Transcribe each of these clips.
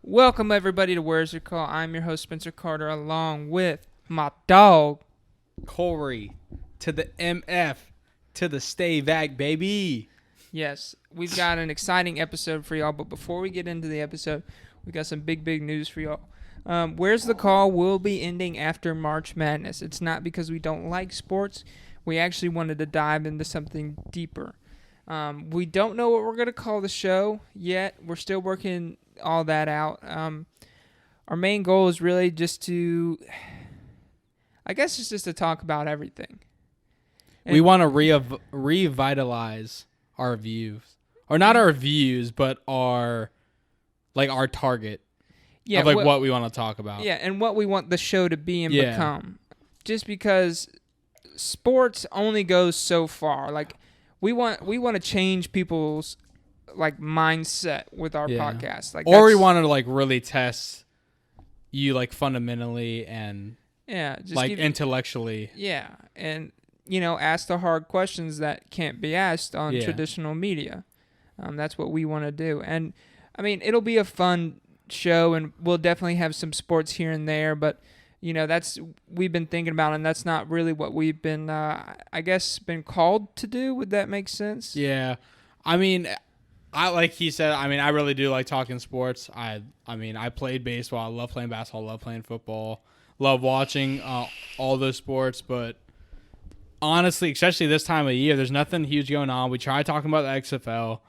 Welcome everybody to Where's Your Call. I'm your host Spencer Carter, along with my dog Corey, to the MF, to the stay vac, baby. Yes, we've got an exciting episode for y'all, but before we get into the episode, we got some big news for y'all. Where's the Call will be ending after March Madness. It's not because we don't like sports. We actually wanted to dive into something deeper. We don't know what we're going to call the show yet. We're still working all that out. Our main goal is really just to, I guess it's just to talk about everything. We want to revitalize our views. Or not our views, but our target of what we want to talk about. Yeah, and what we want the show to be and become. Just because sports only goes so far. Like we want to change people's mindset with our podcast. Or we want to really test you fundamentally and just intellectually. Yeah, and ask the hard questions that can't be asked on traditional media. That's what we want to do. And I mean, it'll be a fun show, and we'll definitely have some sports here and there, but that's we've been thinking about, and that's not really what we've been been called to do. Would that make sense? Yeah. I mean, like he said, I really do like talking sports. I played baseball. I love playing basketball. I love playing football. Love watching all those sports, but honestly, especially this time of year, there's nothing huge going on. We tried talking about the XFL.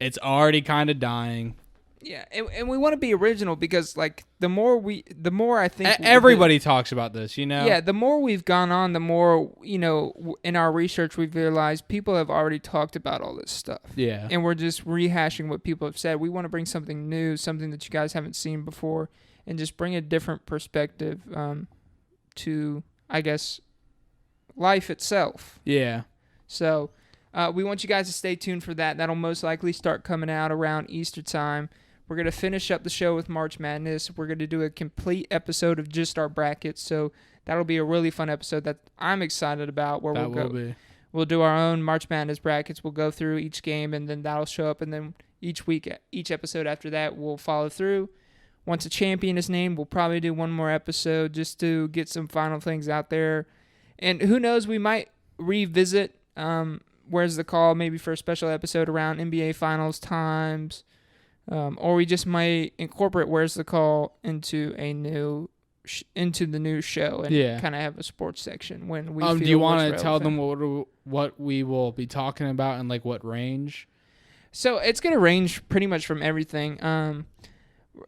It's already kind of dying. Yeah, and we want to be original because the more I think everybody talks about this, Yeah, the more we've gone on, the more in our research we've realized people have already talked about all this stuff. Yeah, and we're just rehashing what people have said. We want to bring something new, something that you guys haven't seen before, and just bring a different perspective to, I guess, life itself. Yeah. So we want you guys to stay tuned for that. That'll most likely start coming out around Easter time. We're going to finish up the show with March Madness. We're going to do a complete episode of just our brackets. So that'll be a really fun episode that I'm excited about. We'll do our own March Madness brackets. We'll go through each game, and then that'll show up. And then each episode after that, we'll follow through. Once a champion is named, we'll probably do one more episode just to get some final things out there. And who knows, we might revisit Where's the Call, maybe for a special episode around NBA Finals times, or we just might incorporate Where's the Call into the new show and kind of have a sports section when we. Do you want to tell them what we will be talking about and what range? So it's gonna range pretty much from everything.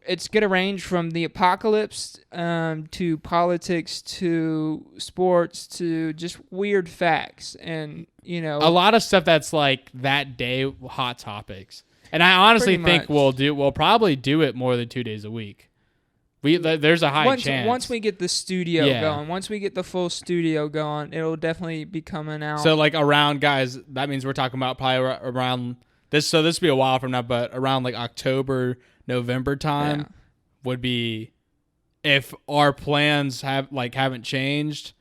It's going to range from the apocalypse to politics to sports to just weird facts and, a lot of stuff that's that day hot topics. And I honestly think we'll probably do it more than 2 days a week. There's a high chance. Once we get the studio going, once we get the full studio going, it'll definitely be coming out. So around, guys, that means we're talking about probably around this. So this will be a while from now, but around October, November time would be if our plans haven't changed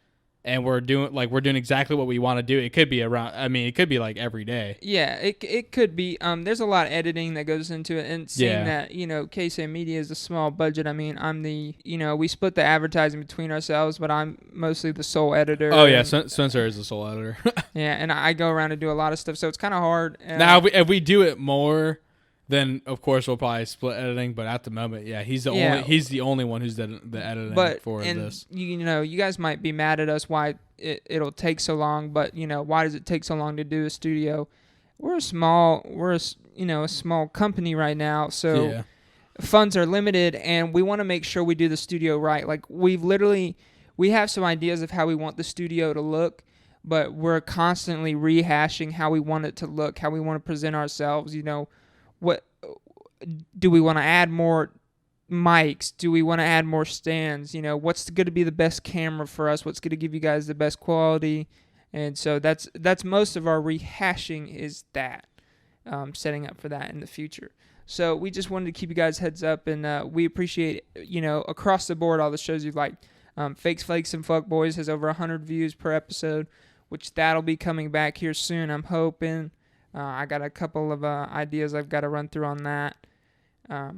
and we're doing exactly what we want to do. It could be around. It could be every day. Yeah, it could be. There's a lot of editing that goes into it, and seeing that Ksammedia is a small budget. I'm the we split the advertising between ourselves, but I'm mostly the sole editor. Oh yeah, Spencer is the sole editor. Yeah, and I go around and do a lot of stuff, so it's kind of hard. Now if we do it more, then of course we'll probably split editing. But at the moment, he's the only one who's the editing for this. You guys might be mad at us why it'll take so long, but why does it take so long to do a studio? We're a small company right now, so funds are limited, and we want to make sure we do the studio right. We have some ideas of how we want the studio to look, but we're constantly rehashing how we want it to look, how we want to present ourselves. What do we want to add more mics? Do we want to add more stands? What's going to be the best camera for us? What's going to give you guys the best quality? And so that's most of our rehashing is that, setting up for that in the future. So we just wanted to keep you guys heads up, and we appreciate across the board all the shows you've liked. Fakes, Flakes, and Fuck Boys has over 100 views per episode, which that'll be coming back here soon, I'm hoping. I got a couple of ideas I've got to run through on that.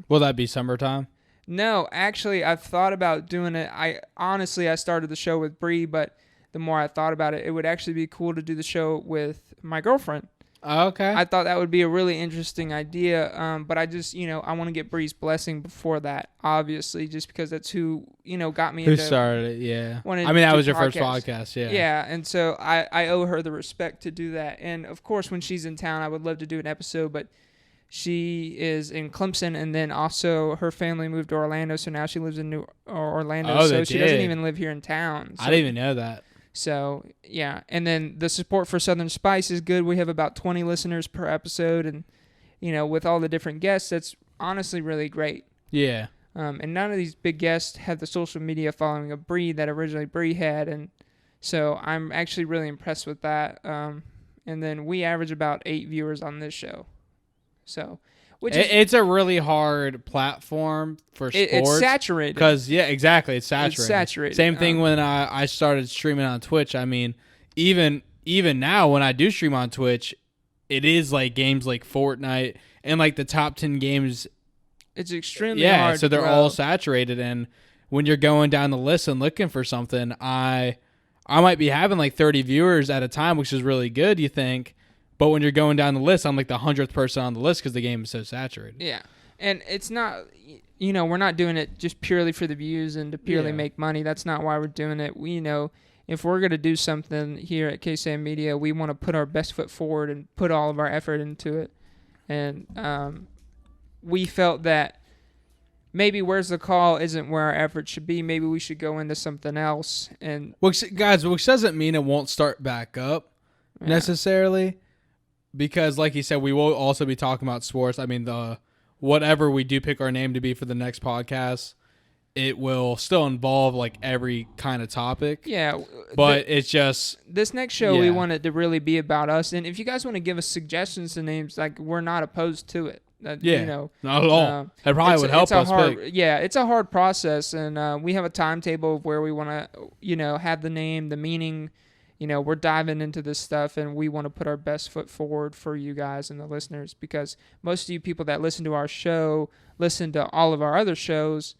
Will that be summertime? No, actually, I've thought about doing it. I started the show with Bree, but the more I thought about it, it would actually be cool to do the show with my girlfriend. Okay. I thought that would be a really interesting idea, but I just, I want to get Bree's blessing before that, obviously, just because that's who, got me Who into started it, yeah. wanted I mean, that to was your first podcast. podcast, yeah. Yeah, and so I owe her the respect to do that. And, of course, when she's in town, I would love to do an episode, but she is in Clemson, and then also her family moved to Orlando, so now she lives in Orlando, Oh, so she doesn't even live here in town. So I didn't even know that. So, yeah. And then the support for Southern Spice is good. We have about 20 listeners per episode. And, with all the different guests, that's honestly really great. Yeah. And none of these big guests have the social media following of Bree that originally Bree had. And so I'm actually really impressed with that. And then we average about 8 viewers on this show. So, it's a really hard platform for sports. It's saturated. Because, yeah, exactly. It's saturated. It's saturated. Same thing when I started streaming on Twitch. I mean, even now when I do stream on Twitch, it is like games like Fortnite and like the top 10 games. It's extremely hard. So they're all saturated. And when you're going down the list and looking for something, I might be having like 30 viewers at a time, which is really good, you think. But when you're going down the list, I'm like the 100th person on the list because the game is so saturated. Yeah. And it's not, we're not doing it just purely for the views and to purely make money. That's not why we're doing it. We if we're going to do something here at Ksammedia, we want to put our best foot forward and put all of our effort into it. And we felt that maybe Where's the Call isn't where our effort should be. Maybe we should go into something else. And which doesn't mean it won't start back up necessarily. Because, like you said, we will also be talking about sports. I mean, whatever we do pick our name to be for the next podcast, it will still involve like every kind of topic. Yeah, but it's just this next show we want it to really be about us. And if you guys want to give us suggestions to names, like we're not opposed to it. Not at all. That probably would help us. Yeah, it's a hard process, and we have a timetable of where we want to, have the name, the meaning. We're diving into this stuff, and we want to put our best foot forward for you guys and the listeners, because most of you people that listen to our show listen to all of our other shows,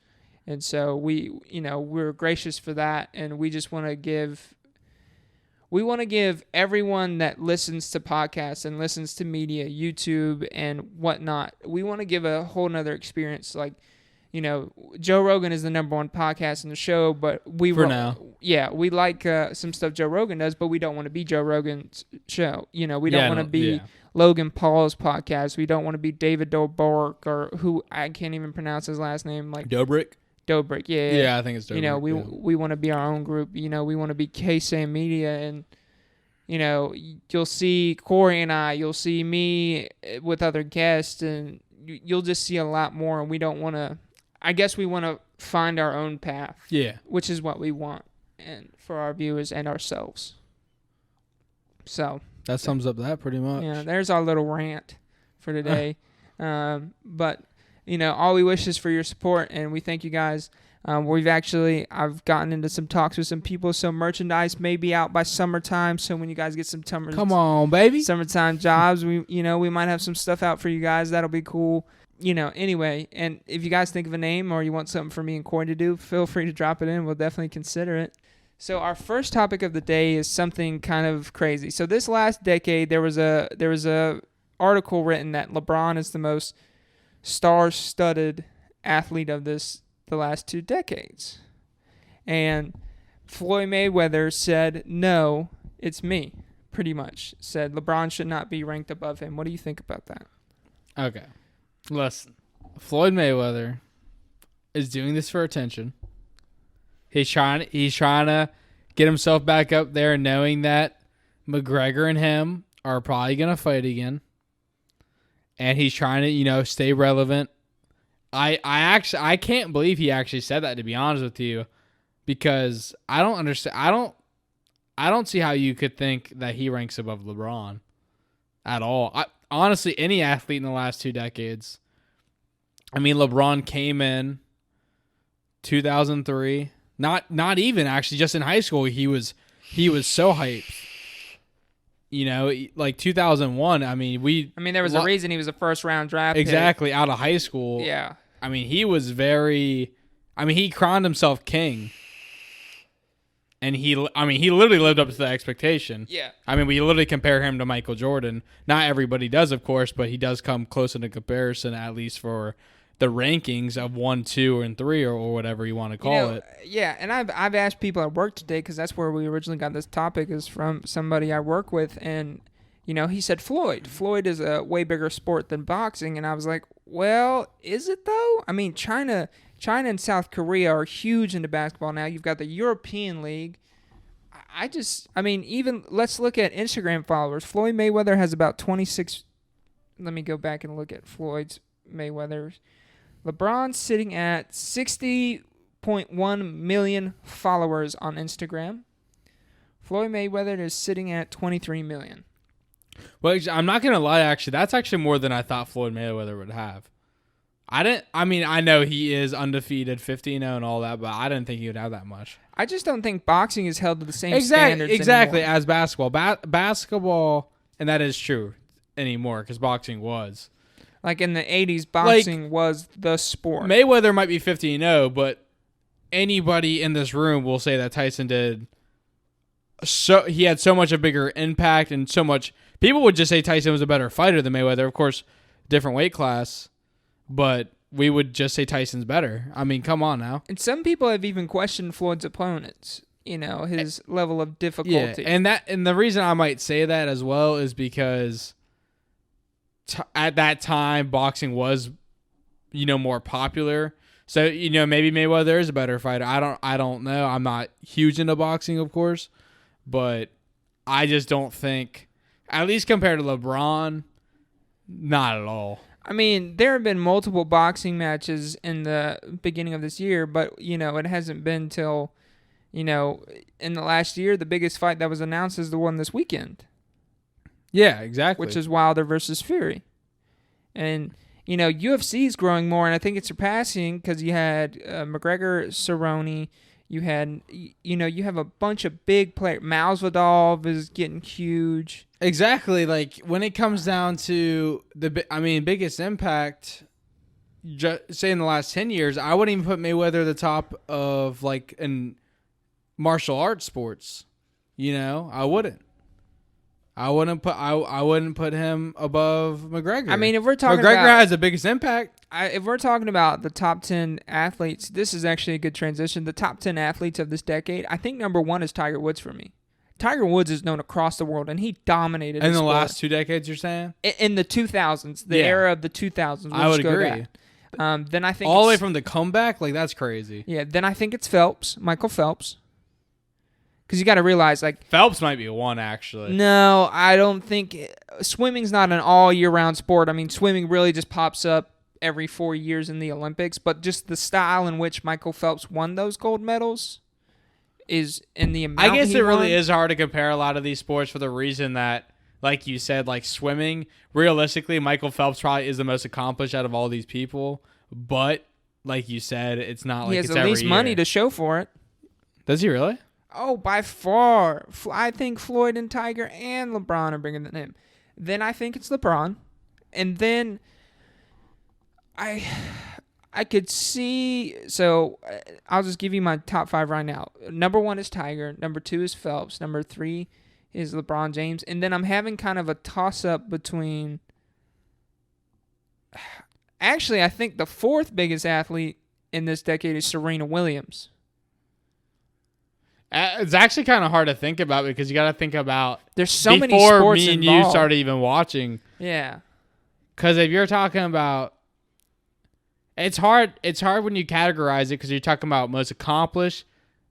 and so we're gracious for that, and we just want to give everyone that listens to podcasts and listens to media, YouTube and whatnot, we want to give a whole nother experience. Like, Joe Rogan is the number one podcast in the show, but we like some stuff Joe Rogan does, but we don't want to be Joe Rogan's show. We don't want to be Logan Paul's podcast. We don't want to be David Dobrik, or who I can't even pronounce his last name. Like Dobrik. Yeah, I think it's Dobrik. We want to be our own group. We want to be Ksammedia, and you'll see Corey and I. You'll see me with other guests, and you'll just see a lot more. And we don't want to. I guess we want to find our own path. Yeah. Which is what we want, and for our viewers and ourselves. So. That sums up that pretty much. Yeah, there's our little rant for today. But, all we wish is for your support, and we thank you guys. I've gotten into some talks with some people, so merchandise may be out by summertime. So when you guys get some come on, baby, summertime jobs, we might have some stuff out for you guys. That'll be cool. Anyway, and if you guys think of a name or you want something for me and Corey to do, feel free to drop it in. We'll definitely consider it. So our first topic of the day is something kind of crazy. So this last decade, there was a article written that LeBron is the most star-studded athlete of the last 2 decades. And Floyd Mayweather said, no, it's me, pretty much. Said LeBron should not be ranked above him. What do you think about that? Okay. Listen, Floyd Mayweather is doing this for attention. He's trying to get himself back up there, knowing that McGregor and him are probably going to fight again. And he's trying to, stay relevant. I can't believe he actually said that, to be honest with you, because I don't understand. I don't see how you could think that he ranks above LeBron at all. Honestly, any athlete in the last 2 decades. I mean, LeBron came in 2003. Not even actually, just in high school, he was so hyped. Like 2001. I mean, there was a reason he was a first round draft exactly pick. Out of high school. Yeah. I mean, he was very. I mean, he crowned himself king. And he literally lived up to the expectation. Yeah. I mean, we literally compare him to Michael Jordan. Not everybody does, of course, but he does come close in a comparison, at least for the rankings of 1, 2, and 3, or whatever you want to call it. Yeah, and I've asked people at work today, because that's where we originally got this topic, is from somebody I work with, and he said Floyd. Floyd is a way bigger sport than boxing, and I was like, well, is it though? I mean, China and South Korea are huge into basketball now. You've got the European League. Even let's look at Instagram followers. Floyd Mayweather has about 26. Let me go back and look at Floyd's Mayweather's. LeBron's sitting at 60.1 million followers on Instagram. Floyd Mayweather is sitting at 23 million. Well, I'm not going to lie, actually. That's actually more than I thought Floyd Mayweather would have. I know he is undefeated, 15-0 and all that, but I didn't think he would have that much. I just don't think boxing is held to the same standards exactly anymore. As basketball. Basketball, and that is true anymore, because boxing was. Like in the 80s, boxing was the sport. Mayweather might be 15-0, but anybody in this room will say that Tyson did. So he had so much a bigger impact, and so much. People would just say Tyson was a better fighter than Mayweather. Of course, different weight class. But we would just say Tyson's better. I mean, come on now. And some people have even questioned Floyd's opponents, his level of difficulty. Yeah, and the reason I might say that as well is because at that time, boxing was, more popular. So, maybe Mayweather is a better fighter. I don't know. I'm not huge into boxing, of course. But I just don't think, at least compared to LeBron, not at all. I mean, there have been multiple boxing matches in the beginning of this year, but, it hasn't been till, in the last year, the biggest fight that was announced is the one this weekend. Yeah, exactly. Which is Wilder versus Fury. And, UFC is growing more, and I think it's surpassing, because you had McGregor, Cerrone, you have a bunch of big players. Masvidal is getting huge. Exactly. Like, when it comes down to biggest impact, say in the last 10 years, I wouldn't even put Mayweather at the top of, like, in martial arts sports. I wouldn't. I wouldn't put him above McGregor. I mean, if we're talking McGregor has the biggest impact. If we're talking about the top 10 athletes, this is actually a good transition. The top 10 athletes of this decade, I think number 1 is Tiger Woods for me. Tiger Woods is known across the world, and he dominated in the last 2 decades, you're saying? In the 2000s, the era of the 2000s. I would agree. Then I think all the way from the comeback, like, that's crazy. Yeah, then I think it's Michael Phelps. Because you got to realize, like... Phelps might be 1, actually. No, I don't think... Swimming's not an all-year-round sport. I mean, swimming really just pops up every 4 years in the Olympics. But just the style in which Michael Phelps won those gold medals is in the amount I guess he it really won. is hard to compare a lot of these sports for the reason that, like you said, like swimming, realistically, Michael Phelps probably is the most accomplished out of all these people. But, like you said, it's not like it's every year. He has the least money to show for it. Does he really? Oh, by far. I think Floyd and Tiger and LeBron are bigger than him. Then I think it's LeBron. And then I could see... So I'll just give you my top 5 right now. Number 1 is Tiger. Number 2 is Phelps. Number 3 is LeBron James. And then I'm having kind of a toss-up between... Actually, I think the 4th biggest athlete in this decade is Serena Williams. It's actually kind of hard to think about because you got to think about there's so many sports before me and involved. You started even watching. Yeah. Because if you're talking about, it's hard. It's hard when you categorize it because you're talking about most accomplished,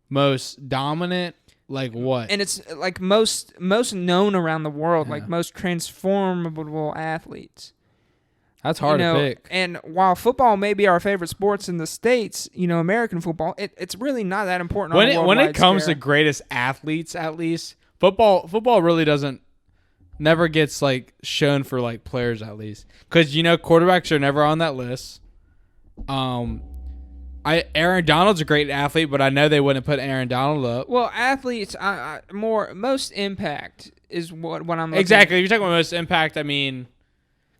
most dominant, like what? And it's like most known around the world, like most transformable athletes. That's hard to pick. And while football may be our favorite sports in the States, American football, it's really not that important on a worldwide when it comes scale. to greatest athletes, at least, football really never gets like shown for like players at least. Because quarterbacks are never on that list. Aaron Donald's a great athlete, but I know they wouldn't put Aaron Donald up. Well, athletes, most impact is what I'm looking exactly. If you're talking about most impact, I mean,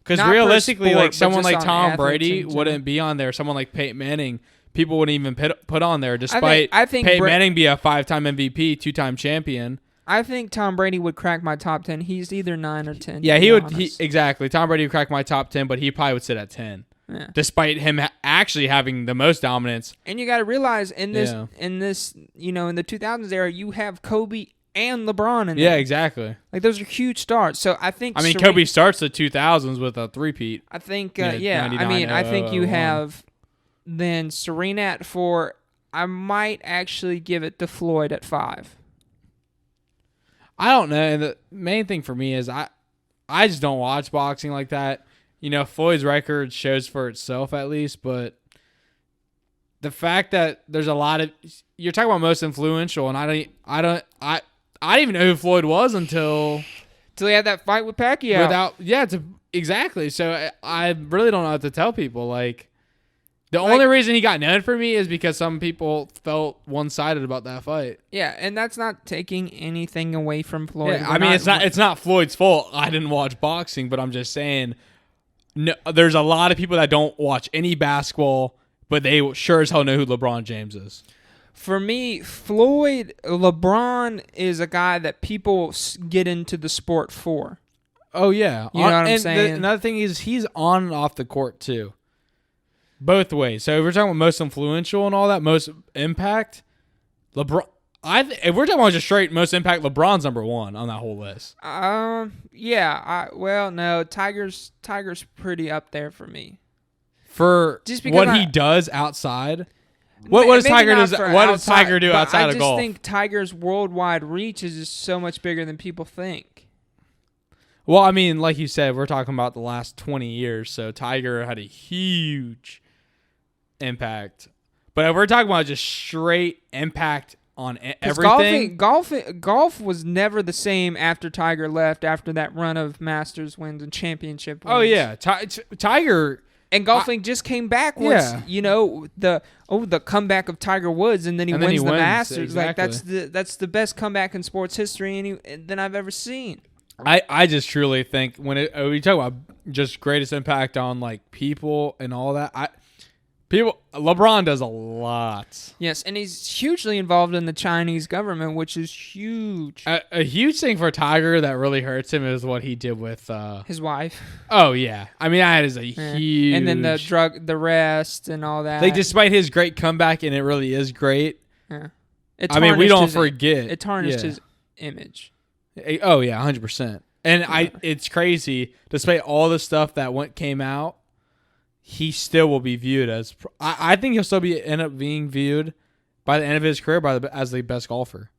Because realistically, like someone like Tom Brady wouldn't be on there. Someone like Peyton Manning, people wouldn't even put on there, despite I think Peyton Manning be a 5-time MVP, 2-time champion. I think Tom Brady would crack my top 10. He's either 9 or 10. Yeah, he would. Exactly. Tom Brady would crack my top 10, but he probably would sit at 10. Yeah. Despite him actually having the most dominance. And you got to realize in this, in the 2000s era, you have Kobe and LeBron in there. Yeah, exactly. Like, those are huge starts. So I think Kobe starts the 2000s with a three-peat. I think I think you have then Serena at 4. I might actually give it to Floyd at 5. I don't know. And the main thing for me is I just don't watch boxing like that. Floyd's record shows for itself at least, but the fact that there's a lot of, you're talking about most influential, and I didn't even know who Floyd was until he had that fight with Pacquiao. Exactly. So I really don't know what to tell people. Like, the only reason he got known for me is because some people felt one-sided about that fight. Yeah, and that's not taking anything away from Floyd. Yeah, it's not Floyd's fault. I didn't watch boxing, but I'm just saying, no, there's a lot of people that don't watch any basketball, but they sure as hell know who LeBron James is. For me, LeBron is a guy that people get into the sport for. Oh, yeah. You know what I'm saying? Another thing is he's on and off the court, too. Both ways. So if we're talking about most influential and all that, most impact, LeBron. If we're talking about just straight most impact, LeBron's number 1 on that whole list. No, Tiger's pretty up there for me. For just what he does outside. What does Tiger do? What does Tiger do outside of golf? I just think Tiger's worldwide reach is just so much bigger than people think. Well, I mean, like you said, we're talking about the last 20 years, so Tiger had a huge impact. But if we're talking about just straight impact on everything, golf was never the same after Tiger left. After that run of Masters wins and championship wins. Oh yeah, Tiger and golfing just came back once. The comeback of Tiger Woods, and then he wins the Masters. Exactly. Like that's the best comeback in sports history than I've ever seen. I just truly think when we talk about just greatest impact on like people and all that, LeBron does a lot. Yes, and he's hugely involved in the Chinese government, which is huge. A huge thing for Tiger that really hurts him is what he did with his wife. Oh yeah, I mean that is a huge. And then the rest, and all that. Like, despite his great comeback, and it really is great. Yeah. We don't forget. It tarnished his image. Oh yeah, 100%. And it's crazy. Despite all the stuff that came out, he still will be viewed as. I think he'll still end up being viewed by the end of his career as the best golfer.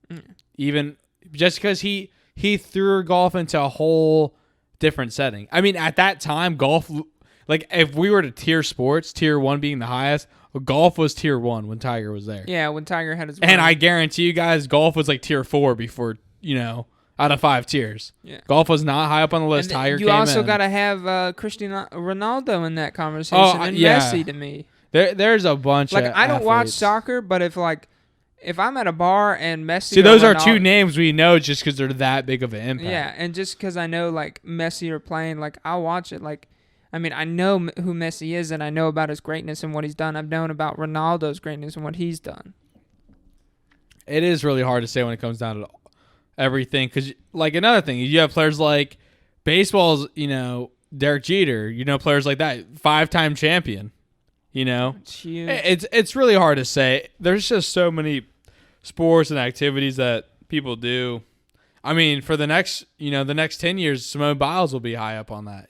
Even just because he threw golf into a whole different setting. I mean, at that time, golf, like if we were to tier sports, tier 1 being the highest, golf was tier 1 when Tiger was there. Yeah, when Tiger had his run. And I guarantee you guys, golf was like tier 4 before, out of 5 tiers. Yeah. Golf was not high up on the list. Tiger came in. You also got to have Cristiano Ronaldo in that conversation and Messi to me. There's a bunch of I don't watch soccer, but if I'm at a bar and Messi... See, those are 2 names we know just because they're that big of an impact. Yeah, and just because I know Messi are playing, I'll watch it. I know who Messi is, and I know about his greatness and what he's done. I've known about Ronaldo's greatness and what he's done. It is really hard to say when it comes down to everything, because another thing, you have players like baseball's, Derek Jeter, players like that, 5-time champion. It's huge. It's really hard to say. There's just so many sports and activities that people do. I mean, for the next 10 years, Simone Biles will be high up on that.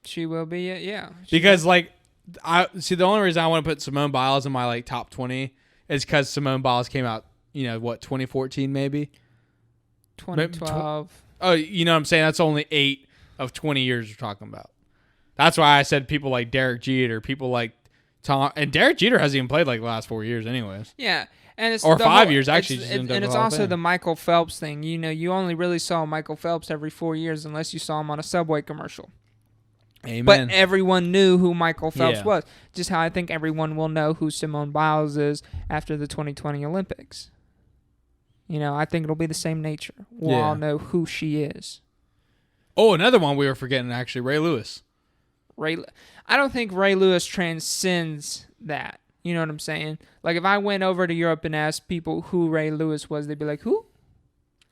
She will be, yeah. Because the only reason I want to put Simone Biles in my top 20 is because Simone Biles came out, 2014 maybe. 2012. Oh, you know what I'm saying? That's only 8 of 20 years we're talking about. That's why I said people like Derek Jeter, people like Tom. And Derek Jeter hasn't even played the last 4 years anyways. Yeah. And it's 5 years, actually. And it's also the Michael Phelps thing. You only really saw Michael Phelps every 4 years unless you saw him on a Subway commercial. Amen. But everyone knew who Michael Phelps was. Just how I think everyone will know who Simone Biles is after the 2020 Olympics. I think it'll be the same nature. We'll all know who she is. Oh, another one we were forgetting, actually, Ray Lewis. I don't think Ray Lewis transcends that. You know what I'm saying? Like, if I went over to Europe and asked people who Ray Lewis was, they'd be like, who?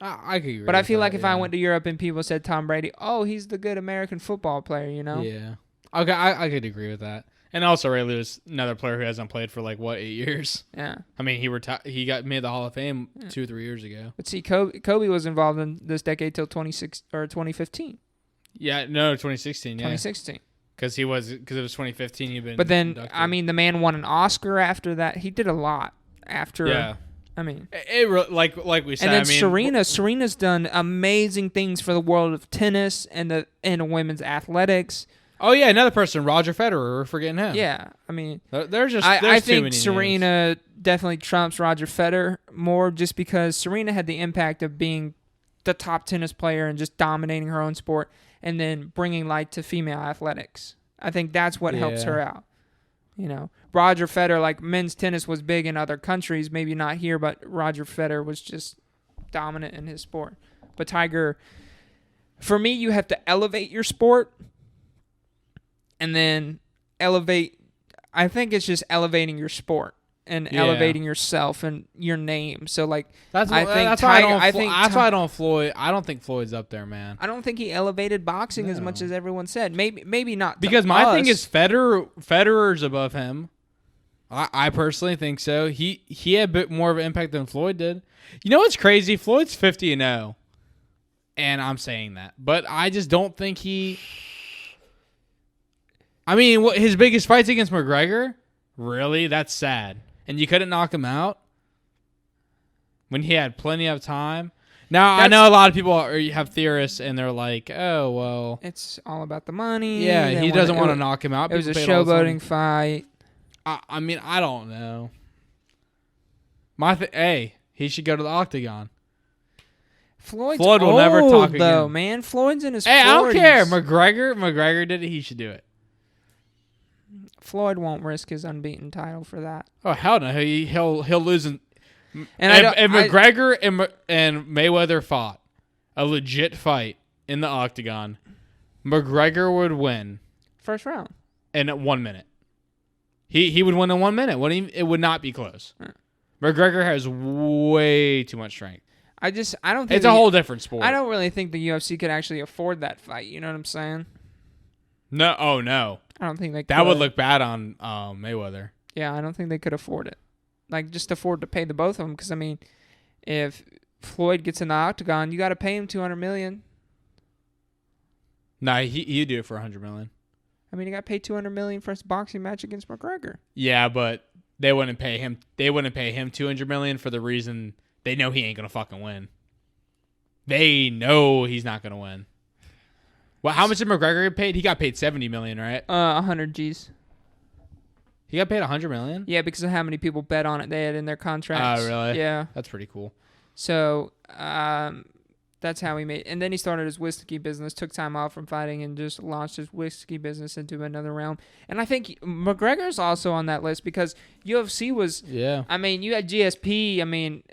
I could agree. But I feel like if I went to Europe and people said Tom Brady, oh, he's the good American football player, you know? Yeah. Okay, I could agree with that. And also Ray Lewis, another player who hasn't played for 8 years. Yeah. I mean, he got made the Hall of Fame 2 or 3 years ago. But see, Kobe was involved in this decade till 2015. Yeah, no, 2016. Yeah. 2016. Because it was 2015. He'd been. But then, inducted. I mean, the man won an Oscar after that. He did a lot after. Yeah. I mean, like we said. And then Serena's done amazing things for the world of tennis and women's athletics. Oh yeah, another person, Roger Federer. We're forgetting him. Yeah, I mean, there's I too think many Serena names. definitely trumps Roger Federer more, just because Serena had the impact of being the top tennis player and just dominating her own sport, and then bringing light to female athletics. I think that's what helps her out. You know, Roger Federer, like, men's tennis was big in other countries, maybe not here, but Roger Federer was just dominant in his sport. But Tiger, for me, you have to elevate your sport and then elevate. I think it's just elevating your sport and elevating yourself and your name. So, like, that's why I don't think Floyd's up there, man. I don't think he elevated boxing as much as everyone said. Maybe not. Because my thing is Federer's above him. I personally think so. He had a bit more of an impact than Floyd did. You know what's crazy? Floyd's 50-0, and I'm saying that, but I just don't think he. I mean, his biggest fights against McGregor? Really? That's sad. And you couldn't knock him out when he had plenty of time. Now, I know a lot of people have theorists, and they're like, oh, well. It's all about the money. Yeah, he doesn't want to knock him out. It was a showboating fight. I mean, I don't know. Hey, he should go to the octagon. Floyd will never talk though, again. Man. Floyd's in his 40s. Hey, I don't care. McGregor did it. He should do it. Floyd won't risk his unbeaten title for that. Oh hell no! He'll lose. If McGregor and Mayweather fought a legit fight in the octagon, McGregor would win first round in 1 minute. He would win in 1 minute. It would not be close. McGregor has way too much strength. I don't think it's a whole different sport. I don't really think the UFC could actually afford that fight. You know what I'm saying? No. Oh no. I don't think they could. That would look bad on Mayweather. Yeah, I don't think they could afford it. Like, just afford to pay the both of them. Because, I mean, if Floyd gets in the octagon, you got to pay him $200 million. Nah, he'd do it for $100 million. I mean, you got to pay $200 million for his boxing match against McGregor. Yeah, but they wouldn't pay him. They wouldn't pay him $200 million for the reason they know he ain't gonna fucking win. They know he's not gonna win. Well, how much did McGregor get paid? He got paid $70 million, right? 100 G's. He got paid $100 million? Yeah, because of how many people bet on it they had in their contracts. Oh, really? Yeah. That's pretty cool. So, that's how he made. And then he started his whiskey business, took time off from fighting, and just launched his whiskey business into another realm. And I think McGregor's also on that list because UFC was. Yeah. I mean, you had GSP. I mean,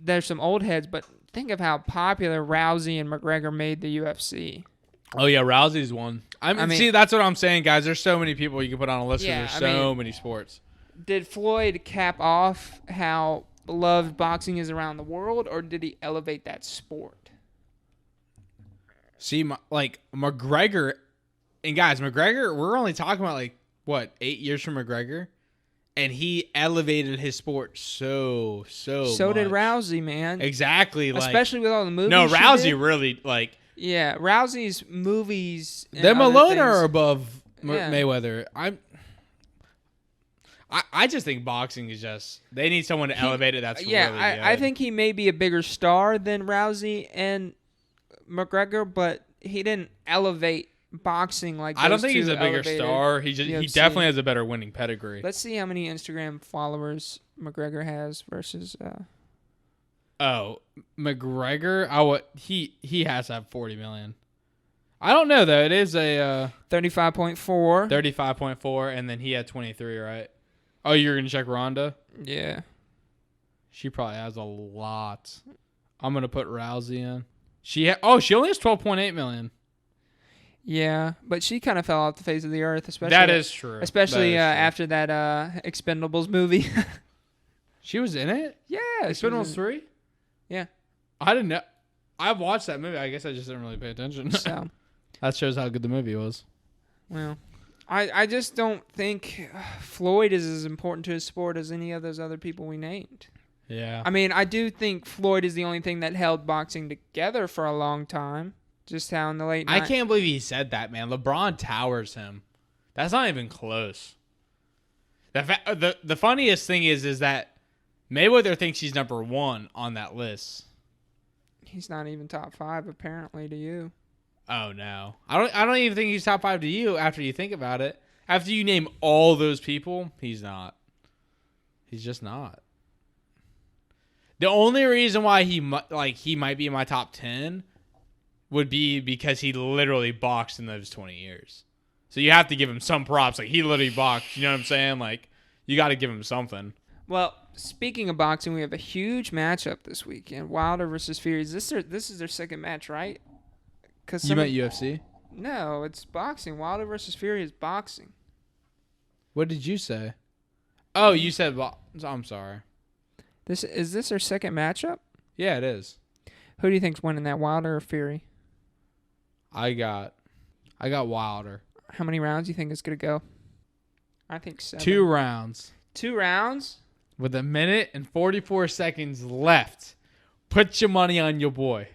there's some old heads, but think of how popular Rousey and McGregor made the UFC. Oh yeah, Rousey's one. I mean, see, that's what I'm saying, guys. There's so many people you can put on a list. Yeah, there's so many sports. Did Floyd cap off how beloved boxing is around the world, or did he elevate that sport? See, like McGregor, and guys, McGregor, we're only talking about 8 years from McGregor, and he elevated his sport so much. Did Rousey, man. Exactly, especially with all the movies. No, Rousey really Yeah, Rousey's movies. Them alone are above Mayweather. I just think boxing is just they need someone to elevate it. That's really good. I think he may be a bigger star than Rousey and McGregor, but he didn't elevate boxing like. I don't think he's a bigger star. He definitely has a better winning pedigree. Let's see how many Instagram followers McGregor has versus. Oh, McGregor. He has to have 40 million. I don't know though. It is a 35.4. 35.4, and then he had 23, right? Oh, you're gonna check Ronda? Yeah. She probably has a lot. I'm gonna put Rousey in. She only has 12.8 million. Yeah, but she kind of fell off the face of the earth, especially That is true. Especially after that Expendables movie. She was in it? Yeah, Expendables 3? Yeah. I didn't know. I've watched that movie. I guess I just didn't really pay attention. So that shows how good the movie was. Well, I just don't think Floyd is as important to his sport as any of those other people we named. Yeah. I mean, I do think Floyd is the only thing that held boxing together for a long time. Just how in the late I can't believe he said that, man. LeBron towers him. That's not even close. The funniest thing is that Mayweather thinks he's number 1 on that list. He's not even top 5 apparently to you. Oh no. I don't even think he's top 5 to you after you think about it. After you name all those people, he's not. He's just not. The only reason why he might be in my top 10 would be because he literally boxed in those 20 years. So you have to give him some props. Like, he literally boxed. You know what I'm saying? Like, you got to give him something. Well, speaking of boxing, we have a huge matchup this weekend. Wilder versus Fury. This is their second match, right? You meant UFC? No, it's boxing. Wilder versus Fury is boxing. What did you say? Oh, you said I'm sorry. Is this their second matchup? Yeah, it is. Who do you think's winning that, Wilder or Fury? I got Wilder. How many rounds do you think it's going to go? I think 7. 2 rounds. 2 rounds? With 1 minute and 44 seconds left. Put your money on your boy.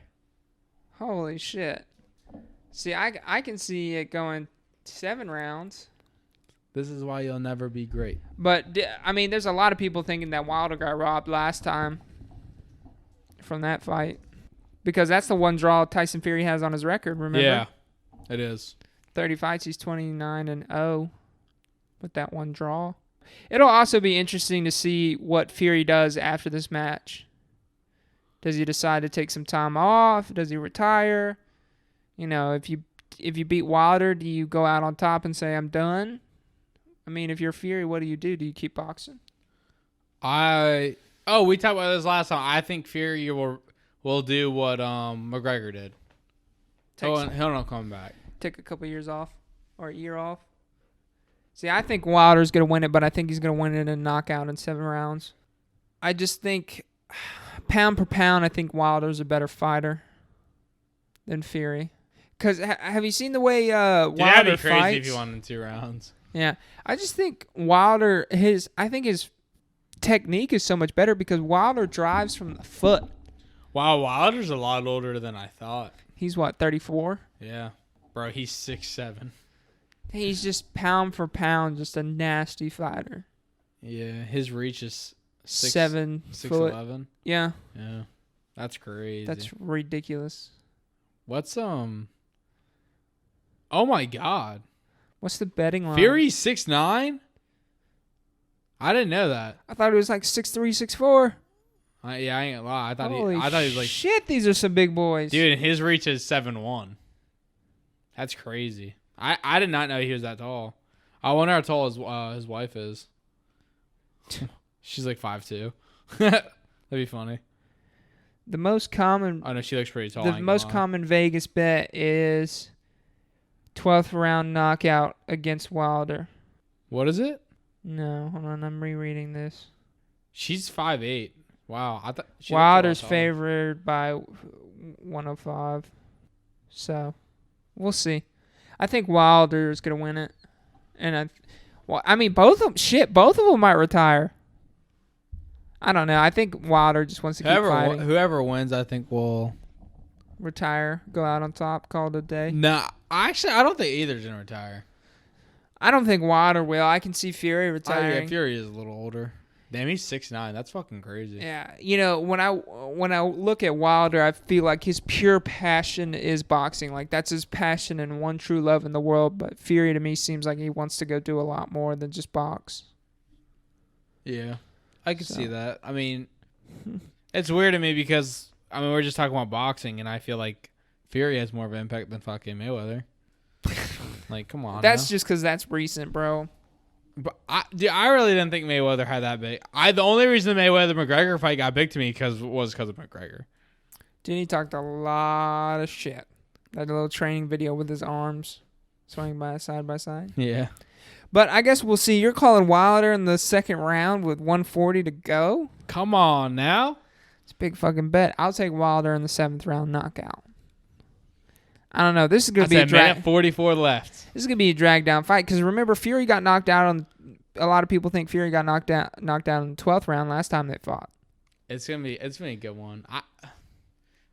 Holy shit. See, I can see it going 7 rounds. This is why you'll never be great. But, I mean, there's a lot of people thinking that Wilder got robbed last time from that fight. Because that's the one draw Tyson Fury has on his record, remember? Yeah, it is. 30 fights, he's 29-0 with that one draw. It'll also be interesting to see what Fury does after this match. Does he decide to take some time off? Does he retire? You know, if you beat Wilder, do you go out on top and say, I'm done? I mean, if you're Fury, what do? Do you keep boxing? We talked about this last time. I think Fury will do what McGregor did. He'll not come back. Take a couple years off or a year off. See, I think Wilder's going to win it, but I think he's going to win it in a knockout in 7 rounds. I just think, pound per pound, I think Wilder's a better fighter than Fury. Because have you seen the way Wilder fights? That'd be crazy if he won in 2 rounds. Yeah. I just think Wilder, his technique is so much better because Wilder drives from the foot. Wow, Wilder's a lot older than I thought. He's what, 34? Yeah. Bro, he's 6'7". He's just pound for pound, just a nasty fighter. Yeah, his reach is 7 foot. 6'11". Yeah. Yeah. That's crazy. That's ridiculous. What's Oh my god. What's the betting line? Fury's 6'9"? I didn't know that. I thought it was like 6'3", 6'4". Yeah, I ain't gonna lie. I thought he was like, shit, these are some big boys. dude, and his reach is 7'1". That's crazy. I did not know he was that tall. I wonder how tall his wife is. She's like 5'2". That'd be funny. The most common... Oh, no, she looks pretty tall. The most common Vegas bet is 12th round knockout against Wilder. What is it? No, hold on. I'm rereading this. She's 5'8". Wow. I thought Wilder's favored by 105. So, we'll see. I think Wilder is going to win it. And both of them might retire. I don't know. I think Wilder just wants to keep fighting. Whoever wins, I think will retire, go out on top, call it a day. Nah, actually, I don't think either's going to retire. I don't think Wilder will. I can see Fury retiring. Yeah, Fury is a little older. Damn, he's 6'9". That's fucking crazy. Yeah, you know, when I look at Wilder, I feel like his pure passion is boxing. Like, that's his passion and one true love in the world. But Fury, to me, seems like he wants to go do a lot more than just box. Yeah, I can see that. I mean, it's weird to me because, we're just talking about boxing, and I feel like Fury has more of an impact than fucking Mayweather. Like, come on. That's just because that's recent, bro. But I really didn't think Mayweather had that big. The only reason the Mayweather-McGregor fight got big to me was because of McGregor. Dude, he talked a lot of shit. That little training video with his arms swinging by side. Yeah. But I guess we'll see. You're calling Wilder in the second round with 140 to go? Come on now. It's a big fucking bet. I'll take Wilder in the 7th round knockout. I don't know. This is going to be a minute 44 left. This is going to be a drag down fight because remember Fury got knocked out on. A lot of people think Fury got knocked out in the 12th round last time they fought. It's gonna be a good one.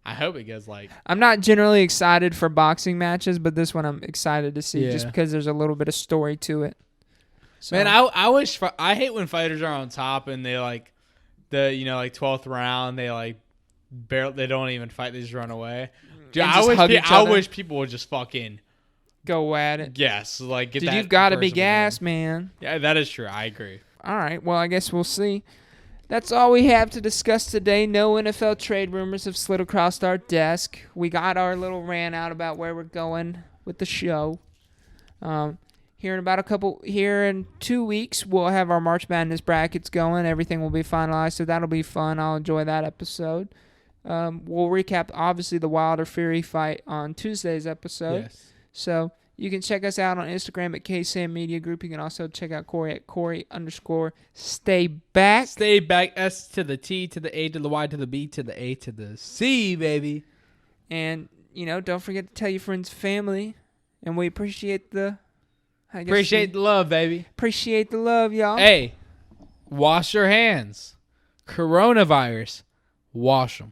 I hope it goes like. I'm not generally excited for boxing matches, but this one I'm excited to see just because there's a little bit of story to it. So. Man, I hate when fighters are on top and they like the 12th round they like barely they don't even fight, they just run away. Dude, I wish people would just fucking go at it. Yes, like get Dude, that. You've got to be gassed, man. Yeah, that is true. I agree. All right, well I guess we'll see. That's all we have to discuss today. No NFL trade rumors have slid across our desk. We got our little rant out about where we're going with the show. Here in 2 weeks, we'll have our March Madness brackets going. Everything will be finalized, so that'll be fun. I'll enjoy that episode. We'll recap, obviously, the Wilder Fury fight on Tuesday's episode. Yes. So you can check us out on Instagram at Ksammedia Group. You can also check out Corey at Corey_Stay Back. Stay back. S to the T to the A to the Y to the B to the A to the C, baby. And, don't forget to tell your friends and family. And we appreciate the... Appreciate the love, baby. Appreciate the love, y'all. Hey, wash your hands. Coronavirus, wash them.